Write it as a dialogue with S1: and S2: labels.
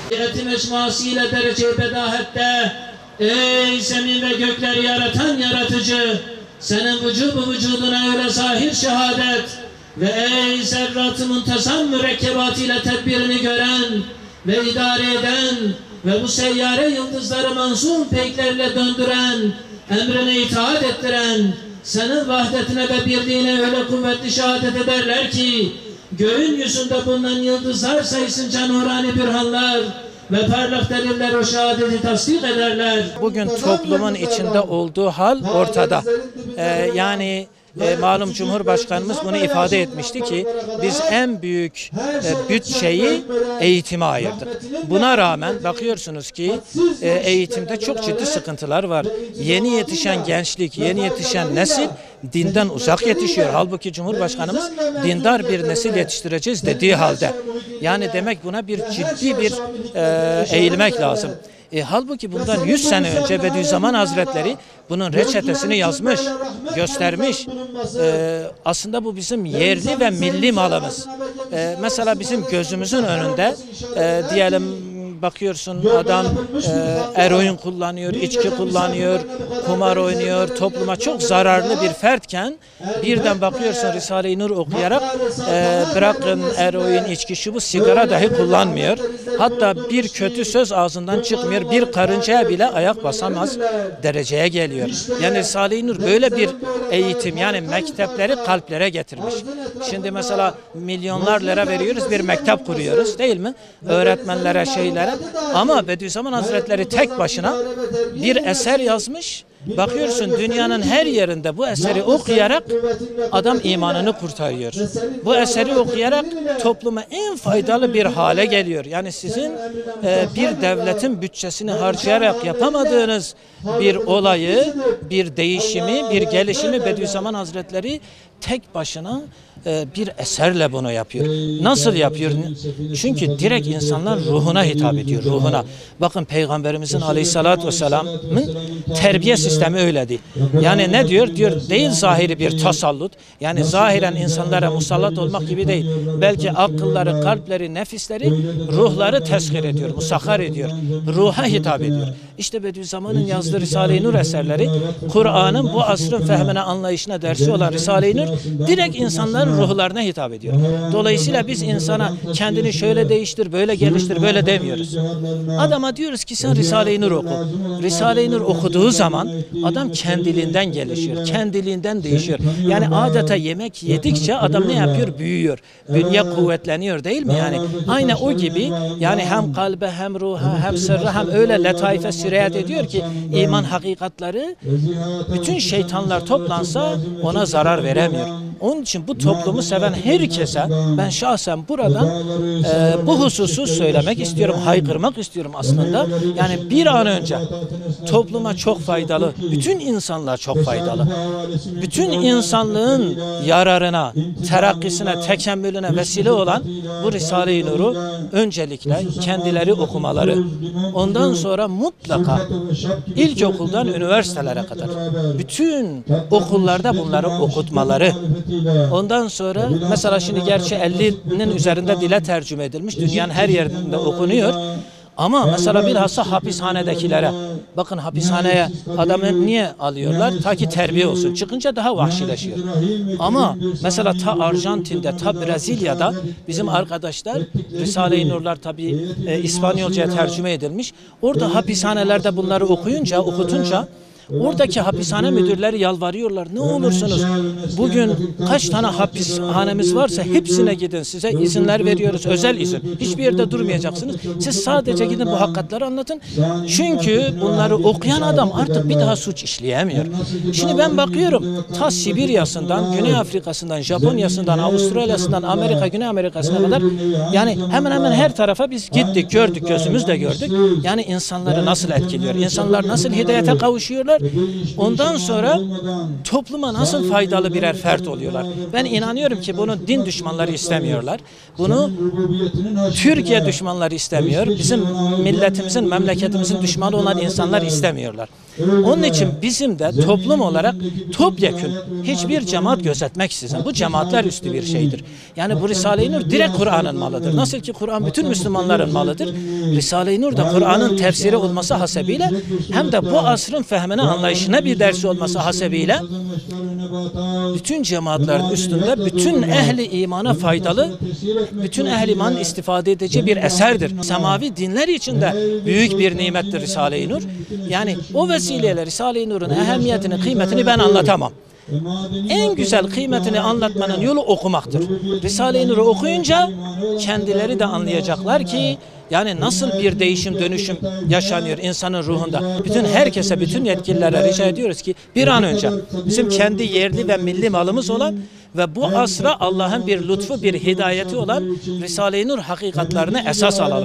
S1: Şeriatı mecmuasıyla derece-i bedahette, ey zemin ve gökleri yaratan yaratıcı, senin vücuduna öyle zahir şehadet ve ey zerrat-ı muntazam mürekkebatıyla tedbirini gören ve idare eden ve bu seyyare yıldızları manzum peyklerle döndüren, emrine itaat ettiren, senin vahdetine ve birliğine öyle kuvvetli şehadet ederler ki, göğün yüzünde bulunan yıldızlar sayısınca nurani bürhanlar ve parlak deliller o şehadeti tasdik ederler.
S2: Bugün toplumun içinde olduğu hal ortada. Malum Cumhurbaşkanımız bunu ifade etmişti ki biz en büyük bütçeyi eğitime ayırdık. Buna rağmen bakıyorsunuz ki eğitimde çok ciddi sıkıntılar var. Yeni yetişen gençlik, yeni yetişen nesil dinden uzak yetişiyor. Halbuki Cumhurbaşkanımız dindar bir nesil yetiştireceğiz dediği halde. Yani demek buna bir ciddi bir eğilmek lazım. Halbuki bundan 100 sene önce Bediüzzaman Hazretleri bunun reçetesini yazmış, göstermiş. Aslında bu bizim yerli ve milli malımız. Mesela bizim gözümüzün önünde diyelim bakıyorsun adam eroin kullanıyor, içki kullanıyor, kumar oynuyor, topluma çok zararlı bir fertken birden bakıyorsun Risale-i Nur okuyarak bırakın eroin, içki, şu bu, sigara dahi kullanmıyor. Hatta bir kötü söz ağzından çıkmıyor, bir karıncaya bile ayak basamaz dereceye geliyor. Yani Risale-i Nur böyle bir eğitim, yani mektepleri kalplere getirmiş. Şimdi mesela milyonlar lira veriyoruz, bir mektep kuruyoruz değil mi? Öğretmenlere, şeylere. Ama Bediüzzaman Hazretleri tek başına bir eser yazmış. Bakıyorsun dünyanın her yerinde bu eseri okuyarak adam imanını kurtarıyor. Bu eseri okuyarak topluma en faydalı bir hale geliyor. Yani sizin bir devletin bütçesini harcayarak yapamadığınız bir olayı, bir değişimi, bir gelişimi Bediüzzaman Hazretleri tek başına bir eserle bunu yapıyor. Nasıl yapıyor? Çünkü direkt insanlar ruhuna hitap ediyor, ruhuna. Bakın Peygamberimizin Aleyhisselatü Vesselam'ın terbiye sistemi öyledi. Yani ne diyor? Diyor değil zahiri bir tasallut. Yani zahiren insanlara musallat olmak gibi değil. Belki akılları, kalpleri, nefisleri, ruhları tezkir ediyor, musahhar ediyor. Ruha hitap ediyor. İşte Bediüzzaman'ın yazdığı Risale-i Nur eserleri, Kur'an'ın bu asrın fehmine, anlayışına dersi olan Risale-i Nur direkt insanların ruhlarına hitap ediyor. Dolayısıyla biz insana kendini şöyle değiştir, böyle geliştir, böyle demiyoruz. Adama diyoruz ki sen Risale-i Nur oku. Risale-i Nur okuduğu zaman adam kendiliğinden gelişiyor, kendiliğinden değişiyor. Yani adeta yemek yedikçe adam ne yapıyor? Büyüyor. Bünye kuvvetleniyor değil mi? Yani aynı o gibi yani hem kalbe hem ruha hem sırra hem öyle letaife sirayet ediyor ki iman hakikatları bütün şeytanlar toplansa ona zarar veremiyor. Onun için bu toplumu seven herkese ben şahsen buradan bu hususu söylemek istiyorum, haykırmak istiyorum aslında. Yani bir an önce topluma çok faydalı, bütün insanlığa çok faydalı. Bütün insanlığın yararına, terakkisine, tekemmülüne vesile olan bu Risale-i Nur'u öncelikle kendileri okumaları, ondan sonra mutlaka ilkokuldan üniversitelere kadar bütün okullarda bunları okutmaları. Ondan sonra mesela şimdi gerçi 50'nin üzerinde dile tercüme edilmiş, dünyanın her yerinde okunuyor. Ama mesela bilhassa hapishanedekilere, bakın hapishaneye adamı niye alıyorlar? Ta ki terbiye olsun. Çıkınca daha vahşileşiyor. Ama mesela ta Arjantin'de, ta Brezilya'da bizim arkadaşlar, Risale-i Nurlar tabi İspanyolca'ya tercüme edilmiş. Orada hapishanelerde bunları okutunca oradaki hapishane müdürleri yalvarıyorlar. Ne olursunuz bugün kaç tane hapishanemiz varsa hepsine gidin. Size izinler veriyoruz. Özel izin. Hiçbir yerde durmayacaksınız. Siz sadece gidin bu hakikatleri anlatın. Çünkü bunları okuyan adam artık bir daha suç işleyemiyor. Şimdi ben bakıyorum ta Sibirya'sından, Güney Afrika'sından, Japonya'sından, Avustralya'sından, Amerika, Güney Amerika'sına kadar yani hemen hemen her tarafa biz gittik, gördük, gözümüzle gördük. Yani insanları nasıl etkiliyor? İnsanlar nasıl hidayete kavuşuyorlar? Ondan sonra topluma nasıl faydalı birer fert oluyorlar. Ben inanıyorum ki bunu din düşmanları istemiyorlar. Bunu Türkiye düşmanları istemiyor. Bizim milletimizin, memleketimizin düşmanı olan insanlar istemiyorlar. Onun için bizim de toplum olarak topyekün hiçbir cemaat gözetmeksizin, bu cemaatler üstü bir şeydir. Yani bu Risale-i Nur direkt Kur'an'ın malıdır. Nasıl ki Kur'an bütün Müslümanların malıdır, Risale-i Nur da Kur'an'ın tefsiri olması hasebiyle hem de bu asrın fehmine, anlayışına bir dersi olması hasebiyle bütün cemaatlerin üstünde bütün ehli imana faydalı, bütün ehli imanın istifade edeceği bir eserdir. Semavi dinler için de büyük bir nimettir Risale-i Nur. Yani o vesileyle Risale-i Nur'un ehemmiyetini, kıymetini ben anlatamam. En güzel kıymetini anlatmanın yolu okumaktır. Risale-i Nur'u okuyunca kendileri de anlayacaklar ki yani nasıl bir değişim, dönüşüm yaşanıyor insanın ruhunda. Bütün herkese, bütün yetkililere rica ediyoruz ki bir an önce bizim kendi yerli ve milli malımız olan ve bu asra Allah'ın bir lütfu, bir hidayeti olan Risale-i Nur hakikatlarını esas alalım.